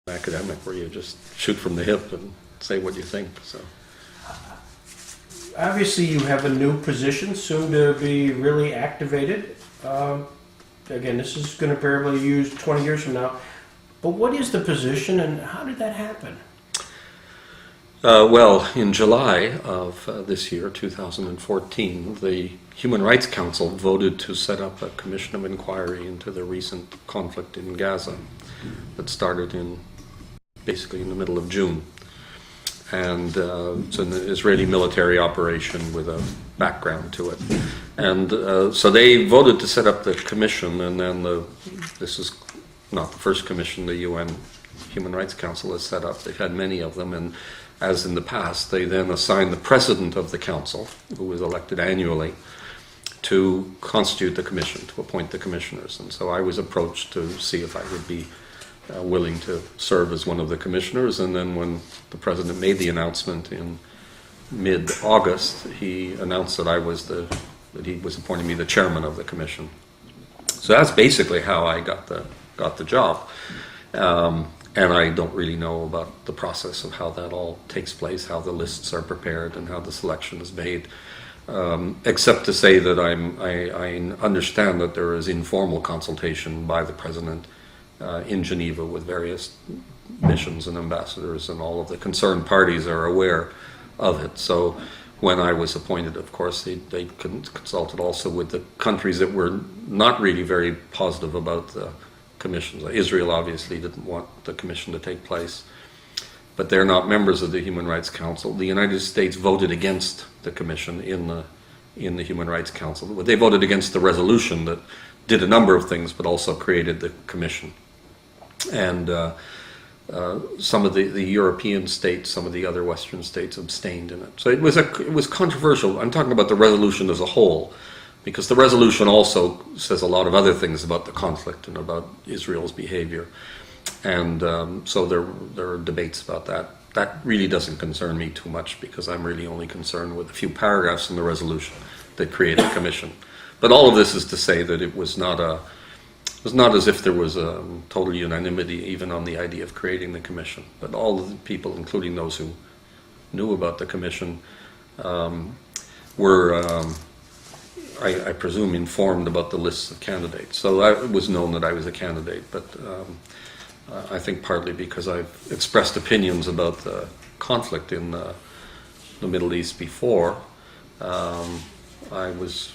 academic where you just shoot from the hip and say what you think. So obviously you have a new position soon to be really activated. Again, this is going to probably be used 20 years from now. But what is the position and how did that happen? Well, in July of this year, 2014, the Human Rights Council voted to set up a commission of inquiry into the recent conflict in Gaza that started basically in the middle of June. And it's an Israeli military operation with a background to it. And so they voted to set up the commission, and then this is not the first commission the UN Human Rights Council has set up. They've had many of them, and as in the past, they then assigned the president of the council, who was elected annually, to constitute the commission, to appoint the commissioners. And so I was approached to see if I would be willing to serve as one of the commissioners. And then when the president made the announcement in mid-August, he announced that that he was appointing me the chairman of the commission. So that's basically how I got the job. And I don't really know about the process of how that all takes place, how the lists are prepared and how the selection is made, except to say that I understand that there is informal consultation by the president in Geneva with various missions and ambassadors, and all of the concerned parties are aware of it. So when I was appointed, of course, they consulted also with the countries that were not really very positive about the commissions. Israel obviously didn't want the commission to take place, but they're not members of the Human Rights Council. The United States voted against the commission in the Human Rights Council. They voted against the resolution that did a number of things, but also created the commission. And some of the European states, some of the other Western states abstained in it. So it was controversial. I'm talking about the resolution as a whole, because the resolution also says a lot of other things about the conflict and about Israel's behavior. And so there are debates about that. That really doesn't concern me too much, because I'm really only concerned with a few paragraphs in the resolution that create a commission. But all of this is to say that it was not as if there was a total unanimity even on the idea of creating the commission. But all of the people, including those who knew about the commission, were I presume, informed about the lists of candidates. So it was known that I was a candidate, but I think partly because I've expressed opinions about the conflict in the Middle East before, I was,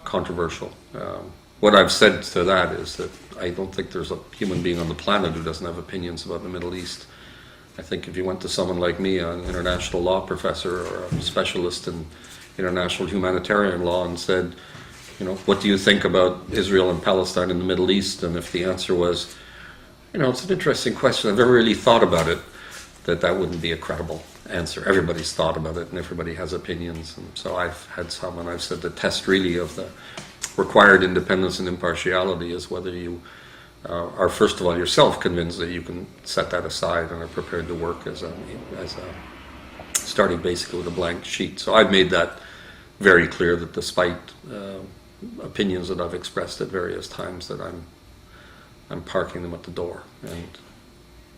controversial. What I've said to that is that I don't think there's a human being on the planet who doesn't have opinions about the Middle East. I think if you went to someone like me, an international law professor or a specialist in International Humanitarian Law, and said, what do you think about Israel and Palestine in the Middle East? And if the answer was, it's an interesting question, I've never really thought about it, that wouldn't be a credible answer. Everybody's thought about it and everybody has opinions. And so I've had some, and I've said the test really of the required independence and impartiality is whether you are, first of all, yourself convinced that you can set that aside and are prepared to work as a starting basically with a blank sheet. So I've made that very clear, that despite opinions that I've expressed at various times, that I'm parking them at the door. And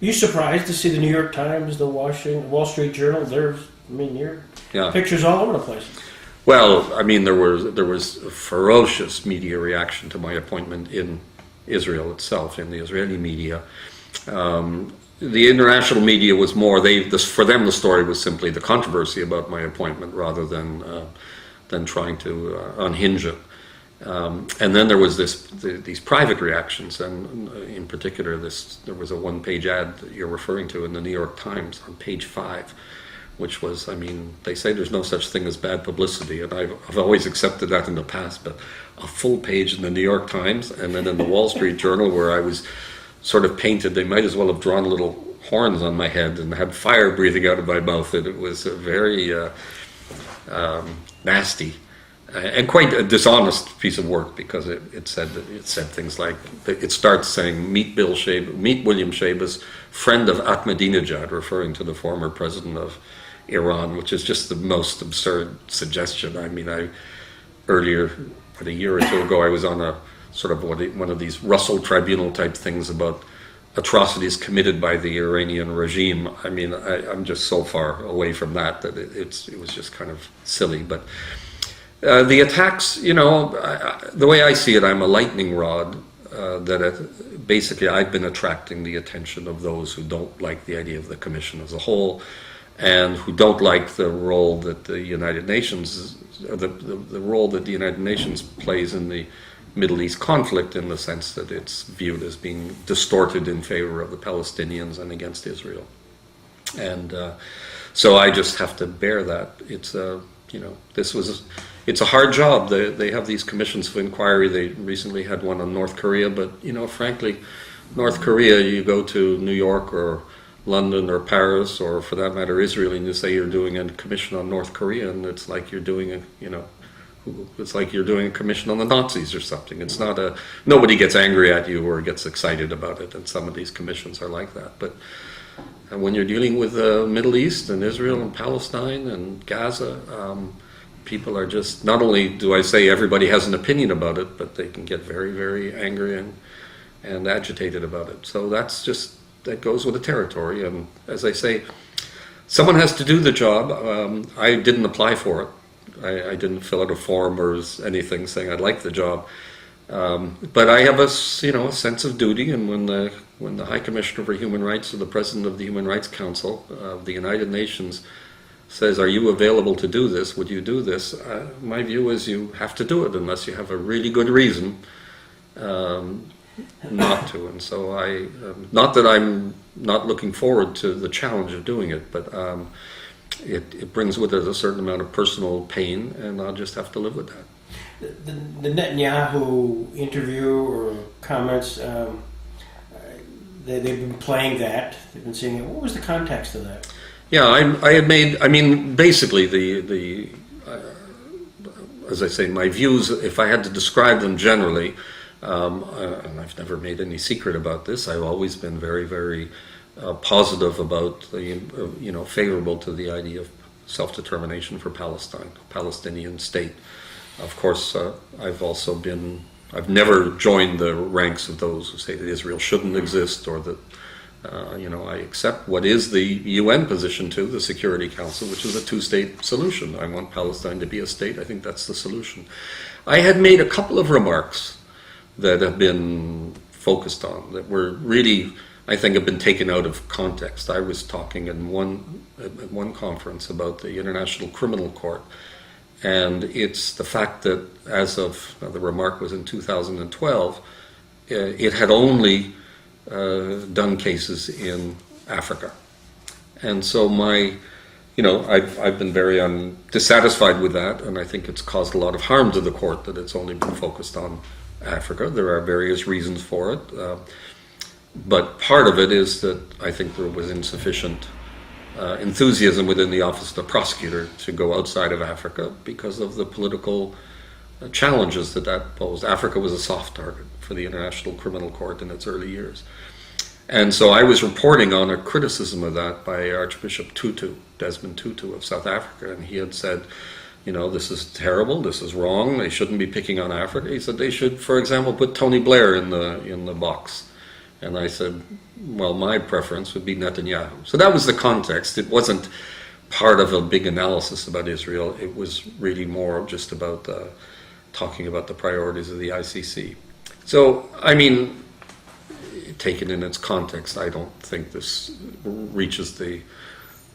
you surprised to see the New York Times, the Wall Street Journal? Your pictures all over the place. Well, there was a ferocious media reaction to my appointment in Israel itself, in the Israeli media. The international media was more, for them the story was simply the controversy about my appointment rather than trying to unhinge it. And then there was these private reactions, and in particular there was a one-page ad that you're referring to in the New York Times on page 5, which was, they say there's no such thing as bad publicity, and I've always accepted that in the past, but a full page in the New York Times and then in the Wall Street Journal, where I was sort of painted, they might as well have drawn little horns on my head and had fire breathing out of my mouth. And it was a very nasty and quite a dishonest piece of work, because it said things like, it starts saying, meet William Schabas, friend of Ahmadinejad, referring to the former president of Iran, which is just the most absurd suggestion. Earlier, a year or two ago, I was on a sort of one of these Russell Tribunal type things about atrocities committed by the Iranian regime. I mean, I'm just so far away from that it was just kind of silly. But the attacks, the way I see it, I'm a lightning rod basically I've been attracting the attention of those who don't like the idea of the Commission as a whole, and who don't like the role that the United Nations, the role that the United Nations plays in the Middle East conflict, in the sense that it's viewed as being distorted in favor of the Palestinians and against Israel. And so I just have to bear that. It's a hard job. They have these commissions of inquiry. They recently had one on North Korea, but frankly, North Korea, you go to New York or London or Paris, or for that matter Israel, and you say you're doing a commission on North Korea, and it's like you're doing a commission on the Nazis or something. It's not nobody gets angry at you or gets excited about it, and some of these commissions are like that. But when you're dealing with the Middle East and Israel and Palestine and Gaza, people are just, not only do I say everybody has an opinion about it, but they can get very, very angry and agitated about it. So that goes with the territory. And as I say, someone has to do the job. I didn't apply for it. I didn't fill out a form or anything saying I'd like the job. But I have a sense of duty, and when the High Commissioner for Human Rights or the President of the Human Rights Council of the United Nations says, "Are you available to do this? Would you do this?" My view is you have to do it unless you have a really good reason not to. And so not that I'm not looking forward to the challenge of doing it, but it brings with it a certain amount of personal pain, and I'll just have to live with that. The Netanyahu interview or comments, they've been playing that. They've been saying it. What was the context of that? Yeah, I had made, basically as I say, my views, if I had to describe them generally, and I've never made any secret about this, I've always been very, very positive about, favorable to the idea of self-determination for Palestine, Palestinian state. Of course, I've never joined the ranks of those who say that Israel shouldn't exist, or that, I accept what is the UN position to the Security Council, which is a two-state solution. I want Palestine to be a state. I think that's the solution. I had made a couple of remarks that have been focused on, that were really, I think, have been taken out of context. I was talking at one conference about the International Criminal Court, and it's the fact that as of, the remark was in 2012, it had only done cases in Africa. And so I've been very dissatisfied with that, and I think it's caused a lot of harm to the court that it's only been focused on Africa. There are various reasons for it, but part of it is that I think there was insufficient enthusiasm within the Office of the Prosecutor to go outside of Africa because of the political challenges that posed. Africa was a soft target for the International Criminal Court in its early years. And so I was reporting on a criticism of that by Archbishop Desmond Tutu of South Africa, and he had said, this is terrible, this is wrong, they shouldn't be picking on Africa. He said they should, for example, put Tony Blair in the box. And I said, well, my preference would be Netanyahu. So that was the context. It wasn't part of a big analysis about Israel. It was really more just about talking about the priorities of the ICC. So, taken in its context, I don't think this reaches the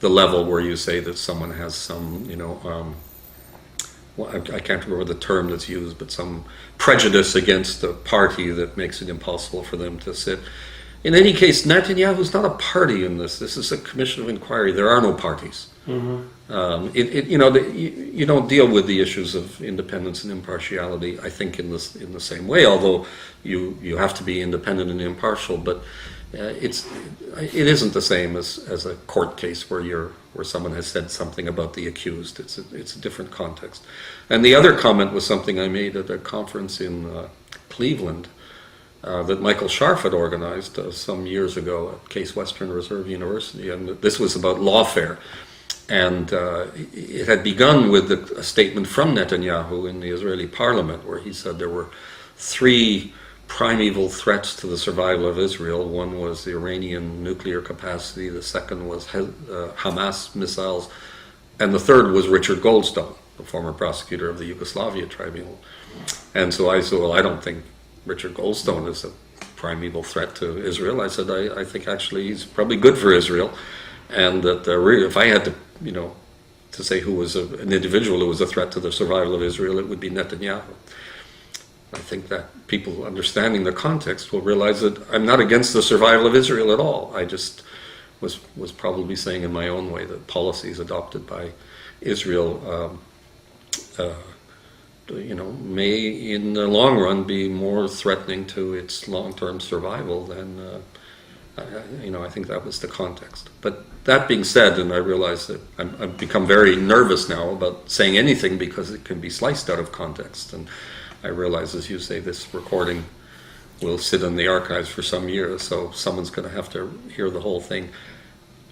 level where you say that someone has some, I can't remember the term that's used, but some prejudice against a party that makes it impossible for them to sit. In any case, Netanyahu's not a party in this. This is a commission of inquiry. There are no parties. Mm-hmm. You don't deal with the issues of independence and impartiality, I think, in the same way. Although you have to be independent and impartial, but it isn't the same as a court case where someone has said something about the accused. It's a different context. And the other comment was something I made at a conference in Cleveland that Michael Scharf had organized some years ago at Case Western Reserve University, and this was about lawfare. And it had begun with a statement from Netanyahu in the Israeli parliament, where he said there were 3 primeval threats to the survival of Israel. One was the Iranian nuclear capacity, the second was Hamas missiles, and the third was Richard Goldstone, the former prosecutor of the Yugoslavia Tribunal. And so I said, well, I don't think Richard Goldstone is a primeval threat to Israel. I said, I think actually he's probably good for Israel, and that if I had to, to say who was an individual who was a threat to the survival of Israel, it would be Netanyahu. I think that people understanding the context will realize that I'm not against the survival of Israel at all. I just was probably saying in my own way that policies adopted by Israel may in the long run be more threatening to its long-term survival than, I think that was the context. But that being said, and I realize that I've become very nervous now about saying anything because it can be sliced out of context. And I realize, as you say, this recording will sit in the archives for some years, so someone's going to have to hear the whole thing.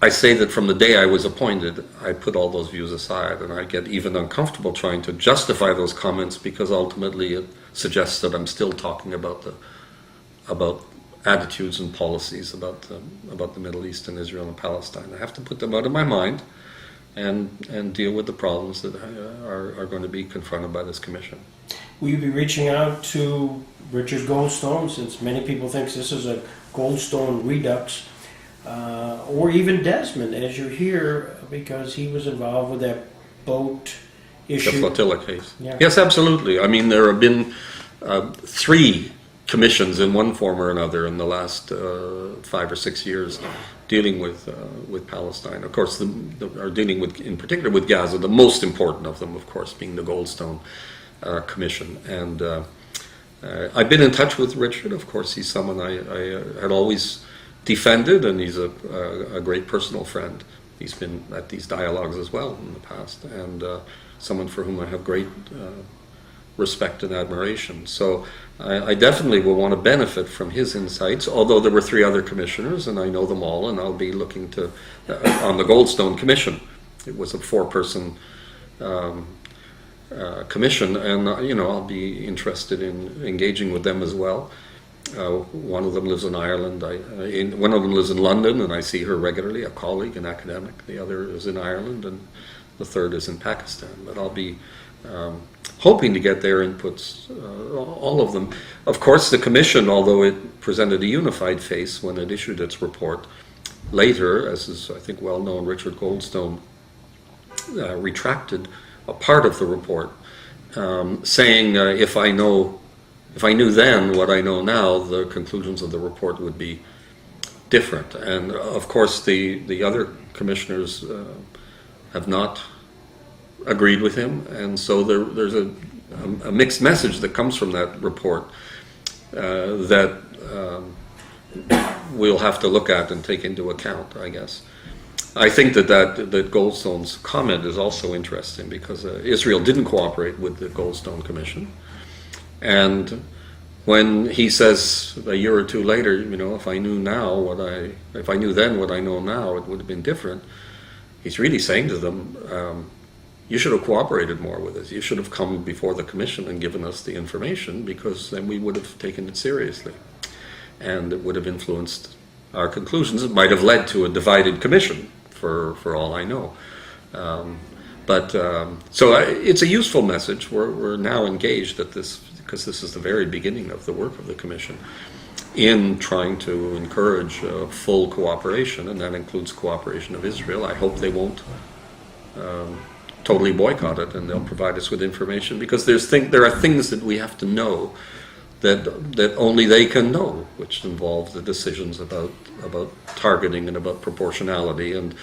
I say that from the day I was appointed, I put all those views aside, and I get even uncomfortable trying to justify those comments because ultimately it suggests that I'm still talking about attitudes and policies about the Middle East and Israel and Palestine. I have to put them out of my mind and deal with the problems that are going to be confronted by this commission. Will you be reaching out to Richard Goldstone, since many people think this is a Goldstone redux, or even Desmond, as you're here, because he was involved with that boat issue? The flotilla case. Yeah. Yes, absolutely. I mean, there have been 3 commissions in one form or another in the last 5 or 6 years dealing with Palestine. Of course, are dealing with, in particular, with Gaza. The most important of them, of course, being the Goldstone Commission. And I've been in touch with Richard. Of course, he's someone I had always defended, and he's a great personal friend. He's been at these dialogues as well in the past, and someone for whom I have great respect and admiration. So I definitely will want to benefit from his insights, although there were 3 other commissioners, and I know them all, and I'll be looking to, on the Goldstone Commission. It was a 4-person commission, and I'll be interested in engaging with them as well. One of them lives in Ireland. One of them lives in London, and I see her regularly, a colleague, an academic. The other is in Ireland, and the third is in Pakistan. But I'll be hoping to get their inputs, all of them. Of course, the Commission, although it presented a unified face when it issued its report, later, as is I think well known, Richard Goldstone retracted a part of the report, saying if I knew then what I know now, the conclusions of the report would be different. And of course, the other commissioners have not agreed with him, and so there's a mixed message that comes from that report that we'll have to look at and take into account, I guess. I think that Goldstone's comment is also interesting because Israel didn't cooperate with the Goldstone Commission, and when he says a year or 2 later, if I knew then what I know now, it would have been different. He's really saying to them, you should have cooperated more with us. You should have come before the commission and given us the information, because then we would have taken it seriously, and it would have influenced our conclusions. It might have led to a divided commission, for all I know. So it's a useful message. We're now engaged at this, because this is the very beginning of the work of the Commission, in trying to encourage full cooperation, and that includes cooperation of Israel. I hope they won't totally boycott it, and they'll provide us with information, because there are things that we have to know that only they can know, which involve the decisions about targeting and about proportionality. And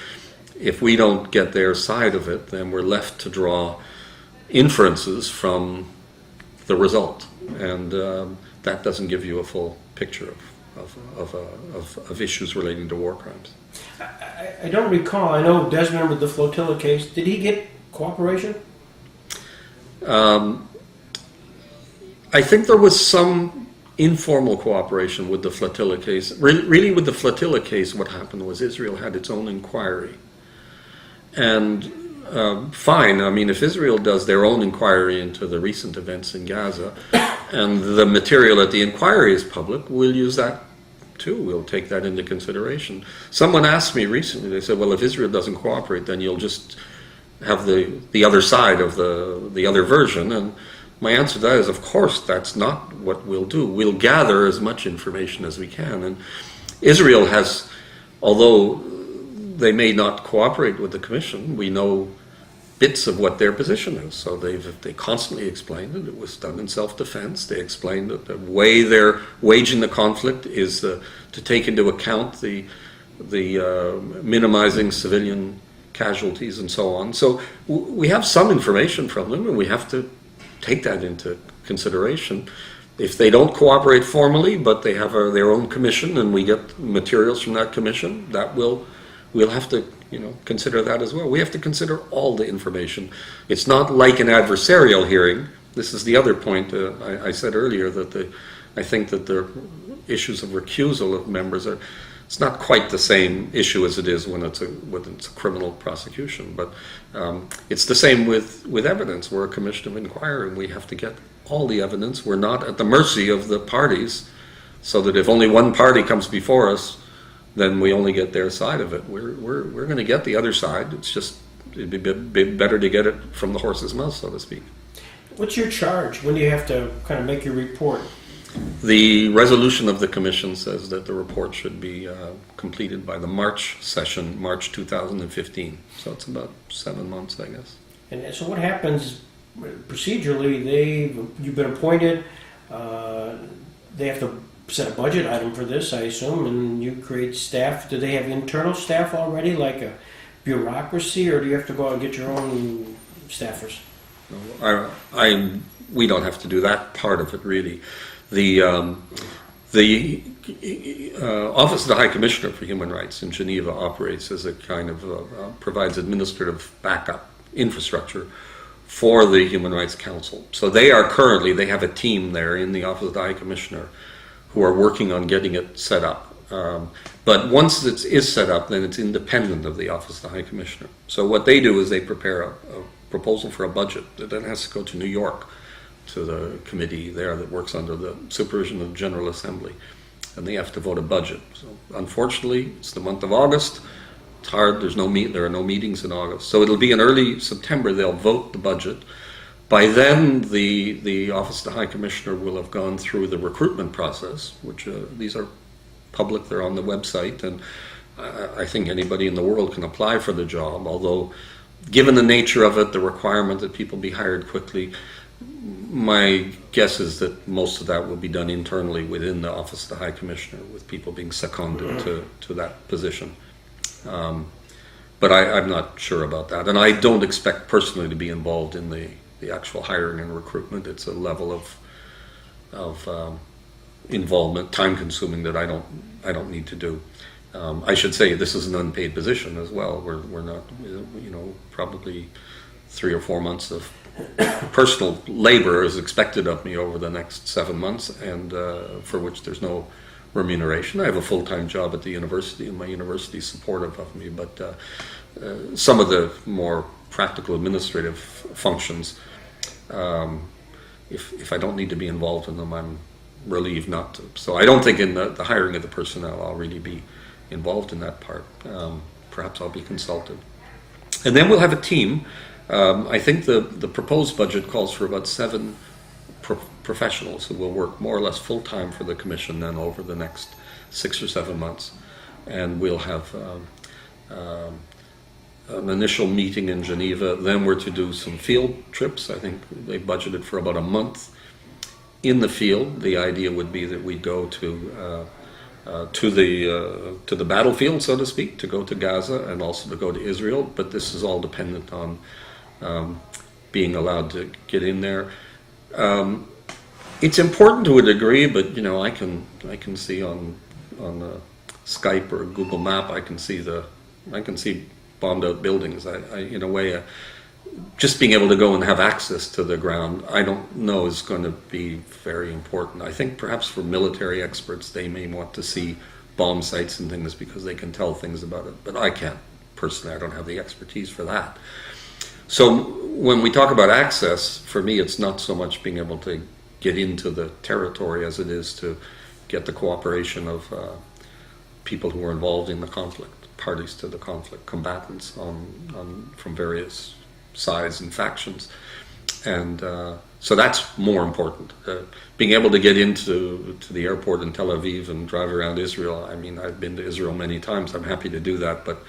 if we don't get their side of it, then we're left to draw inferences from the result, and that doesn't give you a full picture of issues relating to war crimes. I don't recall. I know Desmond with the flotilla case. Did he get cooperation? I think there was some informal cooperation with the flotilla case. Really, with the flotilla case, what happened was Israel had its own inquiry, and fine. I mean, if Israel does their own inquiry into the recent events in Gaza, and the material at the inquiry is public, we'll use that too. We'll take that into consideration. Someone asked me recently, they said, well, if Israel doesn't cooperate, then you'll just have the other side of the other version. And my answer to that is, of course, that's not what we'll do. We'll gather as much information as we can. And Israel has, although they may not cooperate with the Commission, we know bits of what their position is. So they constantly explained that it was done in self-defense. They explained that the way they're waging the conflict is to take into account the minimizing civilian casualties and so on. So we have some information from them, and we have to take that into consideration. If they don't cooperate formally, but they have their own commission, and we get materials from that commission, we'll have to consider that as well. We have to consider all the information. It's not like an adversarial hearing. This is the other point I said earlier, that I think that the issues of recusal of members it's not quite the same issue as it is when it's a criminal prosecution. But it's the same with evidence. We're a commission of inquiry, and we have to get all the evidence. We're not at the mercy of the parties, so that if only one party comes before us, then we only get their side of it. We're going to get the other side. It's just it'd be better to get it from the horse's mouth, so to speak. What's your charge? When do you have to kind of make your report? The resolution of the Commission says that the report should be completed by the March session, March 2015. So it's about 7 months, I guess. And so what happens procedurally? You've been appointed. They have to set a budget item for this, I assume, and you create staff. Do they have internal staff already, like a bureaucracy, or do you have to go out and get your own staffers? We don't have to do that part of it, really. The Office of the High Commissioner for Human Rights in Geneva operates as a kind of provides administrative backup infrastructure for the Human Rights Council. So they have a team there in the Office of the High Commissioner who are working on getting it set up. But once it is set up, then it's independent of the Office of the High Commissioner. So what they do is they prepare a proposal for a budget that then has to go to New York, to the committee there that works under the supervision of the General Assembly, and they have to vote a budget. So unfortunately, it's the month of August. It's hard. There are no meetings in August, so it'll be in early September they'll vote the budget. By then, the Office of the High Commissioner will have gone through the recruitment process, which these are public. They're on the website, and I think anybody in the world can apply for the job. Although, given the nature of it, the requirement that people be hired quickly, my guess is that most of that will be done internally within the Office of the High Commissioner, with people being seconded to that position. But I'm not sure about that. And I don't expect personally to be involved in the actual hiring and recruitment. It's a level of involvement, time-consuming, that I don't need to do. I should say this is an unpaid position as well. We're not, probably 3 or 4 months of personal labor is expected of me over the next 7 months, and for which there's no remuneration. I have a full-time job at the university, and my university is supportive of me, but some of the more practical administrative functions, if I don't need to be involved in them, I'm relieved not to. So I don't think in the hiring of the personnel I'll really be involved in that part. Perhaps I'll be consulted. And then we'll have a team. I think the proposed budget calls for about 7 professionals who will work more or less full-time for the Commission then over the next 6 or 7 months. And we'll have an initial meeting in Geneva. Then we're to do some field trips. I think they budgeted for about a month in the field. The idea would be that we'd go to the battlefield, so to speak, to go to Gaza and also to go to Israel. But this is all dependent on being allowed to get in there. It's important to a degree, but I can see on Skype or Google Map, I can see bombed out buildings. In a way, just being able to go and have access to the ground, I don't know is going to be very important. I think perhaps for military experts, they may want to see bomb sites and things because they can tell things about it. But I can't personally. I don't have the expertise for that. So when we talk about access, for me, it's not so much being able to get into the territory as it is to get the cooperation of people who are involved in the conflict, parties to the conflict, combatants from various sides and factions. And so that's more important. Being able to get into the airport in Tel Aviv and drive around Israel, I mean, I've been to Israel many times, I'm happy to do that, but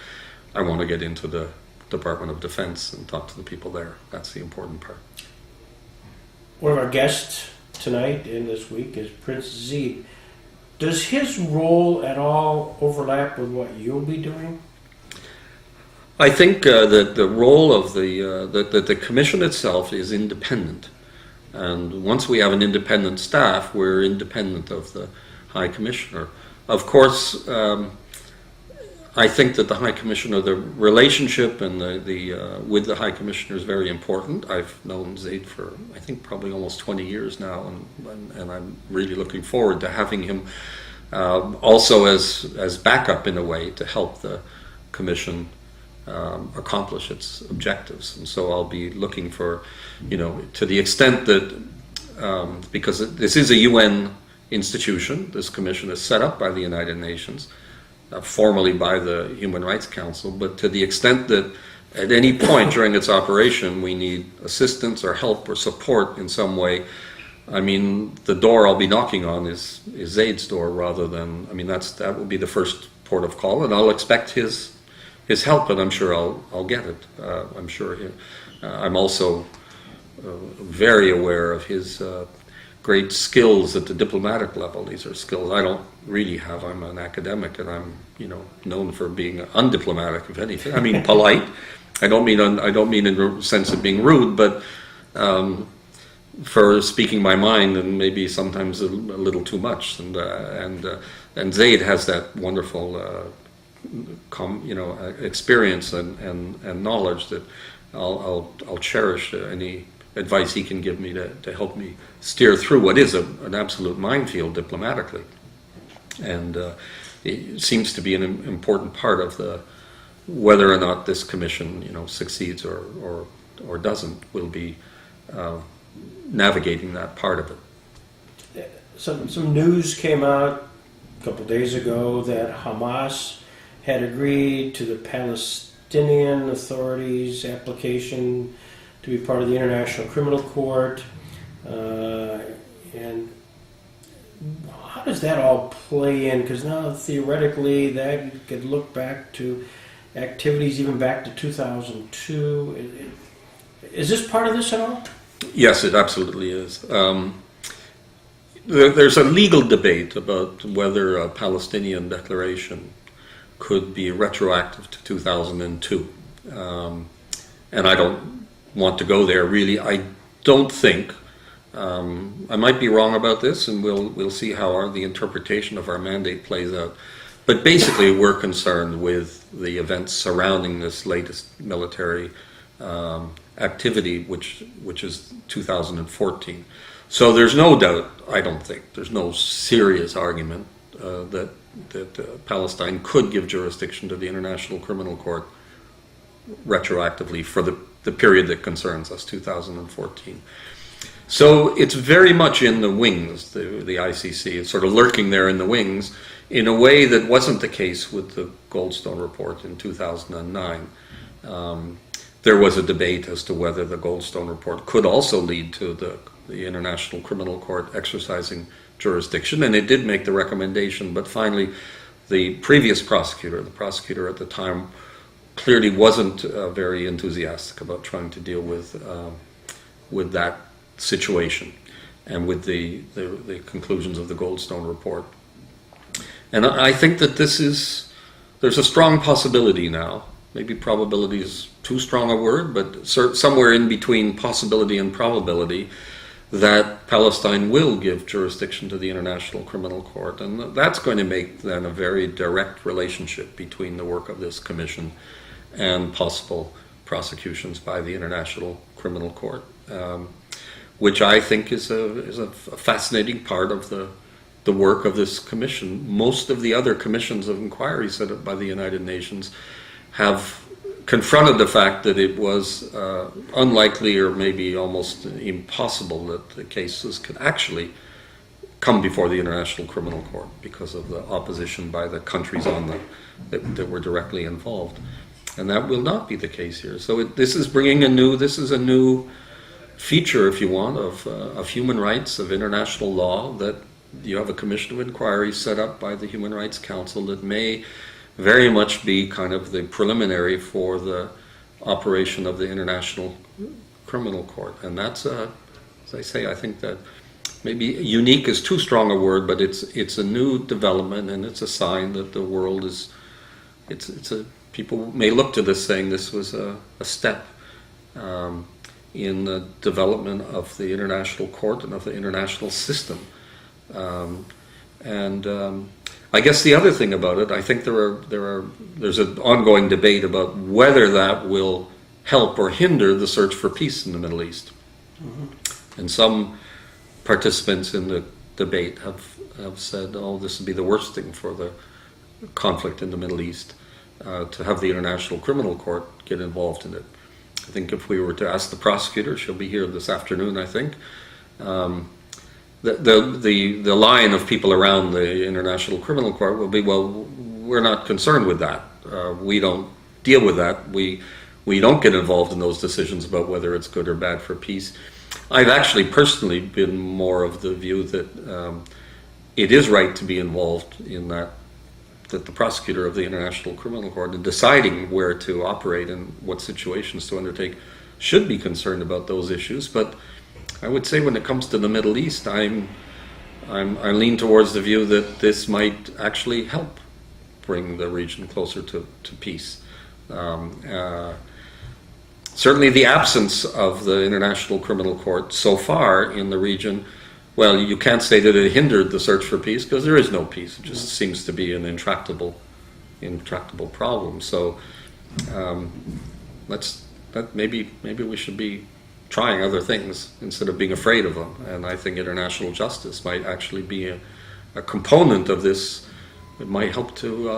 I want to get into the Department of Defense and talk to the people there. That's the important part. One of our guests tonight and this week is Prince Zaid. Does his role at all overlap with what you'll be doing? I think that the role of the commission itself is independent. And once we have an independent staff, we're independent of the High Commissioner. Of course, I think that the High Commissioner, the relationship and with the High Commissioner is very important. I've known Zaid for, I think, probably almost 20 years now, and I'm really looking forward to having him also as backup in a way to help the Commission accomplish its objectives. And so I'll be looking for, to the extent that, because this is a UN institution, this Commission is set up by the United Nations, formally by the Human Rights Council, but to the extent that at any point during its operation we need assistance or help or support in some way, I mean, the door I'll be knocking on is Zaid's door rather than, I mean, that will be the first port of call, and I'll expect his help, and I'm sure I'll get it. I'm sure I'm also very aware of his great skills at the diplomatic level. These are skills I don't really have. I'm an academic, and I'm known for being undiplomatic, if anything. I mean, polite. I don't mean in the sense of being rude, but for speaking my mind, and maybe sometimes a little too much. And Zaid has that wonderful experience and knowledge that I'll cherish any advice he can give me to help me steer through what is an absolute minefield diplomatically. And it seems to be an important part of whether or not this commission succeeds or doesn't, will be navigating that part of it. Some news came out a couple days ago that Hamas had agreed to the Palestinian Authority's application to be part of the International Criminal Court. And how does that all play in? Because now theoretically that could look back to activities even back to 2002. Is this part of this at all? Yes, it absolutely is. There's a legal debate about whether a Palestinian declaration could be retroactive to 2002. And I don't want to go there, really. I don't think, I might be wrong about this, and we'll see how the interpretation of our mandate plays out. But basically, we're concerned with the events surrounding this latest military activity, which is 2014. So there's no doubt, I don't think, there's no serious argument that Palestine could give jurisdiction to the International Criminal Court retroactively for the period that concerns us, 2014. So it's very much in the wings, the ICC. It's sort of lurking there in the wings in a way that wasn't the case with the Goldstone report in 2009. There was a debate as to whether the Goldstone report could also lead to the International Criminal Court exercising jurisdiction, and it did make the recommendation, but finally the previous prosecutor, the prosecutor at the time, clearly wasn't very enthusiastic about trying to deal with that situation and with the conclusions of the Goldstone report. And I think that there's a strong possibility now, maybe probability is too strong a word, but somewhere in between possibility and probability, that Palestine will give jurisdiction to the International Criminal Court. And that's going to make then a very direct relationship between the work of this commission and possible prosecutions by the International Criminal Court, which I think is a fascinating part of the work of this commission. Most of the other commissions of inquiry set up by the United Nations have confronted the fact that it was unlikely or maybe almost impossible that the cases could actually come before the International Criminal Court because of the opposition by the countries on that were directly involved. And that will not be the case here. So this is a new feature, if you want, of human rights, of international law, that you have a commission of inquiry set up by the Human Rights Council that may very much be kind of the preliminary for the operation of the International Criminal Court. And that's, as I say, I think that maybe unique is too strong a word, but it's a new development, and it's a sign that the world is, people may look to this saying this was a step in the development of the international court and of the international system. I guess the other thing about it, I think there's an ongoing debate about whether that will help or hinder the search for peace in the Middle East. Mm-hmm. And some participants in the debate have said, oh, this would be the worst thing for the conflict in the Middle East, to have the International Criminal Court get involved in it. I think if we were to ask the prosecutor, she'll be here this afternoon, I think, the line of people around the International Criminal Court will be, well, we're not concerned with that. We don't deal with that. We don't get involved in those decisions about whether it's good or bad for peace. I've actually personally been more of the view that it is right to be involved in that the prosecutor of the International Criminal Court, in deciding where to operate and what situations to undertake, should be concerned about those issues. But I would say when it comes to the Middle East, I lean towards the view that this might actually help bring the region closer to peace. Certainly the absence of the International Criminal Court so far in the region, well, you can't say that it hindered the search for peace, because there is no peace. It just seems to be an intractable problem. So maybe we should be trying other things instead of being afraid of them. And I think international justice might actually be a component of this. It might help to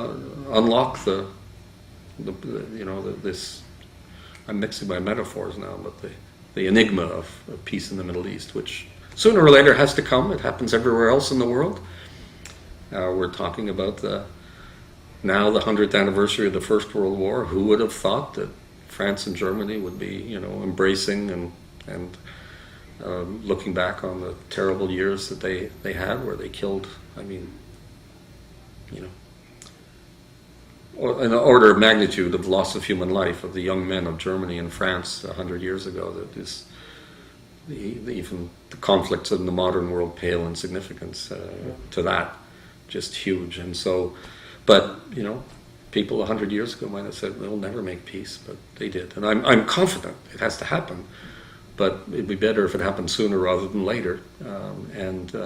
unlock this. I'm mixing my metaphors now, but the enigma of peace in the Middle East, which sooner or later has to come. It happens everywhere else in the world. We're talking about now the 100th anniversary of the First World War. Who would have thought that France and Germany would be, embracing and looking back on the terrible years that they had, where they killed, an order of magnitude of loss of human life of the young men of Germany and France 100 years ago. That is, even the conflicts in the modern world pale in significance to that, just huge. And so, but people 100 years ago might have said, we'll never make peace, but they did. And I'm confident it has to happen, but it'd be better if it happened sooner rather than later.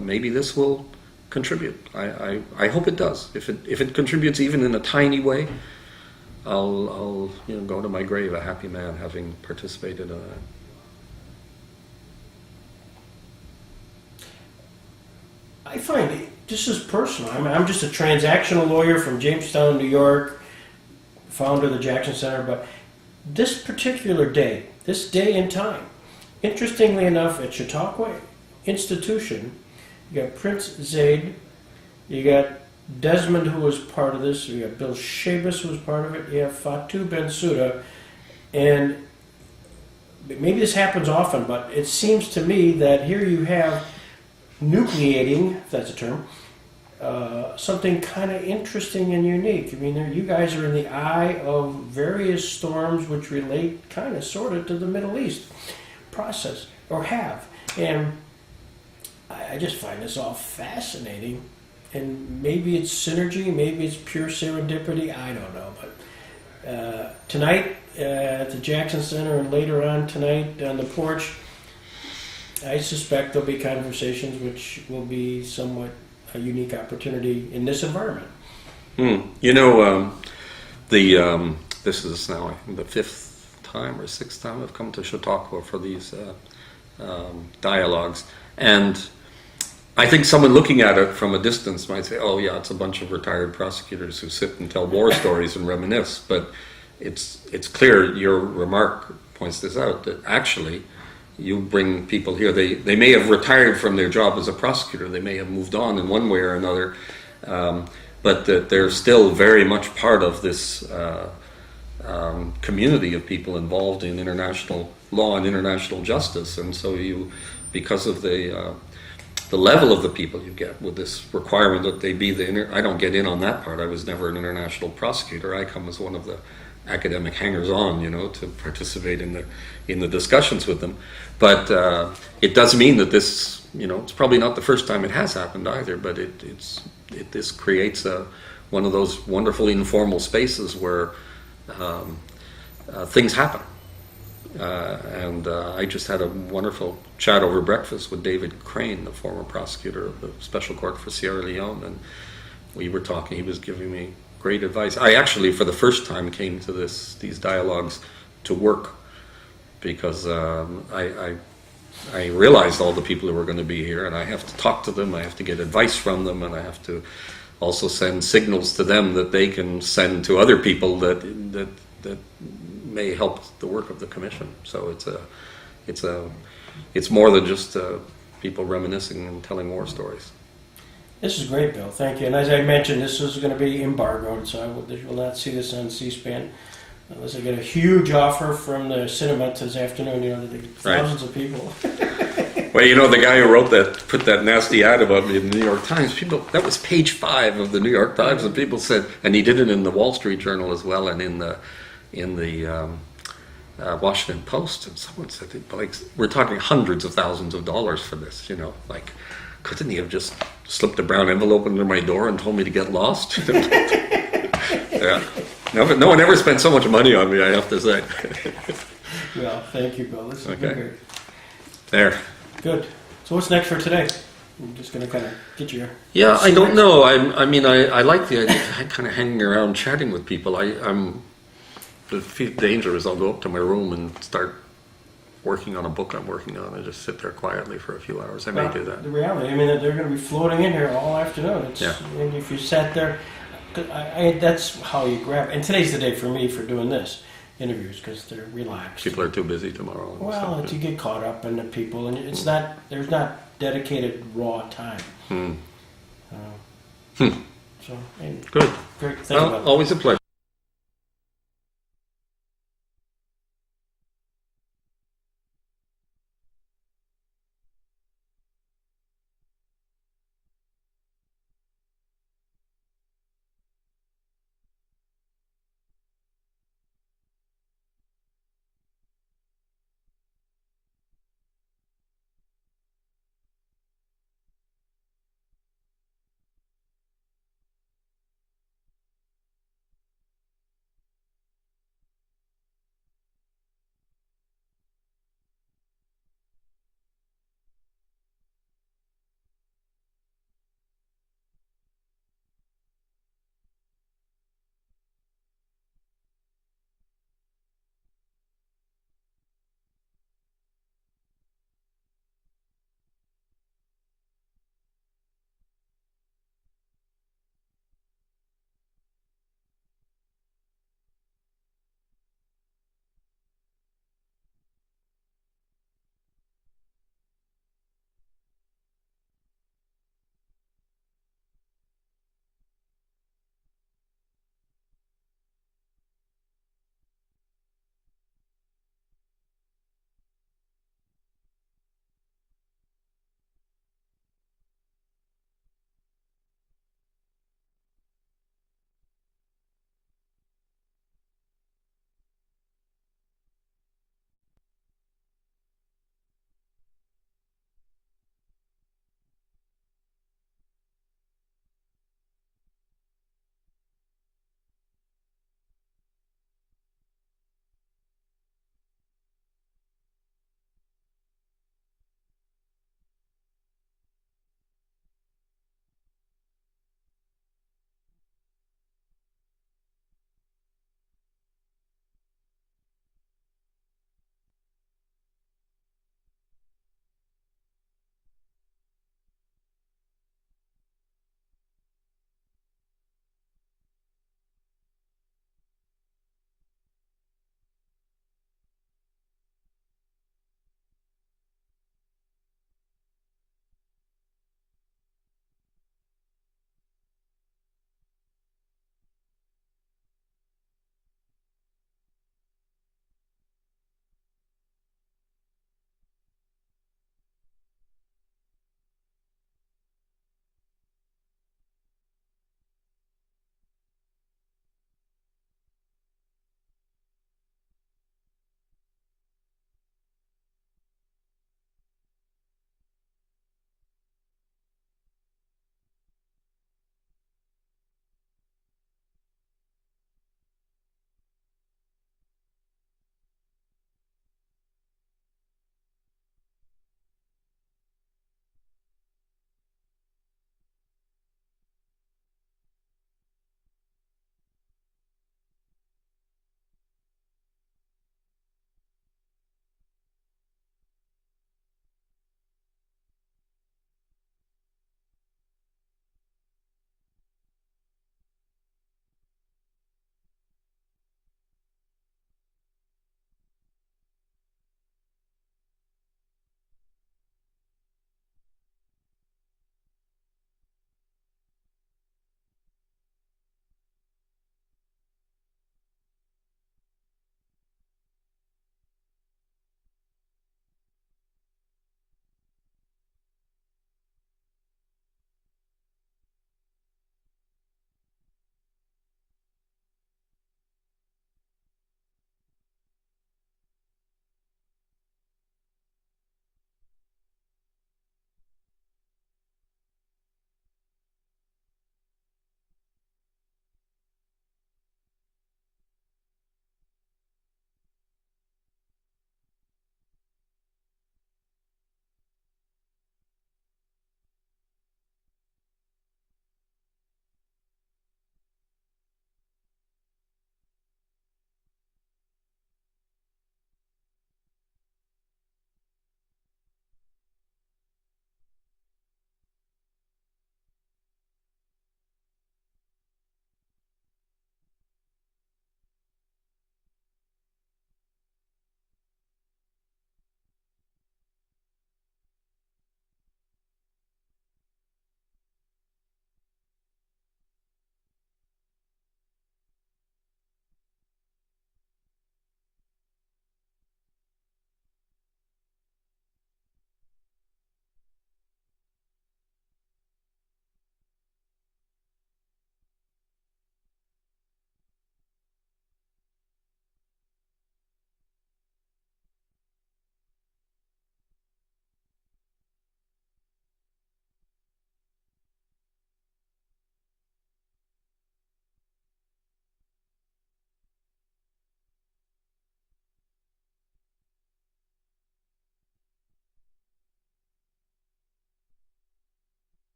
Maybe this will contribute. I hope it does. If it contributes even in a tiny way, I'll go to my grave a happy man, having participated in that. I find this is personal. I'm just a transactional lawyer from Jamestown, New York, founder of the Jackson Center, but this particular day, this day and time, interestingly enough, at Chautauqua Institution, you got Prince Zaid, you got Desmond, who was part of this, you got Bill Schabas, who was part of it, you have Fatou Bensouda, and maybe this happens often, but it seems to me that here you have nucleating, if that's a term, something kind of interesting and unique. You guys are in the eye of various storms which relate kind of sort of to the Middle East process, or have. And I just find this all fascinating. And maybe it's synergy, maybe it's pure serendipity, I don't know. But tonight at the Jackson Center and later on tonight on the porch, I suspect there'll be conversations which will be somewhat a unique opportunity in this environment. This is now, I think, the 5th time or 6th time I've come to Chautauqua for these dialogues. And I think someone looking at it from a distance might say, oh yeah, it's a bunch of retired prosecutors who sit and tell war stories and reminisce. But it's clear, your remark points this out, that actually you bring people here, they may have retired from their job as a prosecutor, they may have moved on in one way or another, but that they're still very much part of this community of people involved in international law and international justice. And so you, because of the level of the people you get with this requirement that they be I don't get in on that part. I was never an international prosecutor. I come as one of the academic hangers-on, to participate in the discussions with them. But it does mean that this, it's probably not the first time it has happened either. But this creates one of those wonderful informal spaces where things happen. And I just had a wonderful chat over breakfast with David Crane, the former prosecutor of the Special Court for Sierra Leone, and we were talking. He was giving me great advice. I actually, for the first time, came to these dialogues to work because I realized all the people who were going to be here, and I have to talk to them. I have to get advice from them, and I have to also send signals to them that they can send to other people that may help the work of the commission. So it's more than just people reminiscing and telling war stories. This is great, Bill. Thank you. And as I mentioned, this is going to be embargoed, so I will not see this on C-SPAN unless I get a huge offer from the cinema this afternoon. Thousands of people. Well, the guy who put that nasty ad about me in the New York Times, that was page 5 of the New York Times, and people said, and he did it in the Wall Street Journal as well, and in the Washington Post, and someone said, we're talking hundreds of thousands of dollars for this, couldn't he have just slipped a brown envelope under my door and told me to get lost? Yeah. No, but no one ever spent so much money on me, I have to say. Well, thank you, Bill. This is Okay. great. There. Good. So what's next for today? I'm just going to kind of get you. Yeah, I don't know. I like the idea of kind of hanging around chatting with people. The danger is I'll go up to my room and start working on a book I'm working on and just sit there quietly for a few hours. I may do that. The reality, they're going to be floating in here all afternoon. And if you sat there, that's how you grab. And today's the day for me for doing this interviews because they're relaxed. People are too busy tomorrow. Well, you get caught up in the people, and there's not dedicated raw time. So, Good. great. Thank you. Always a pleasure.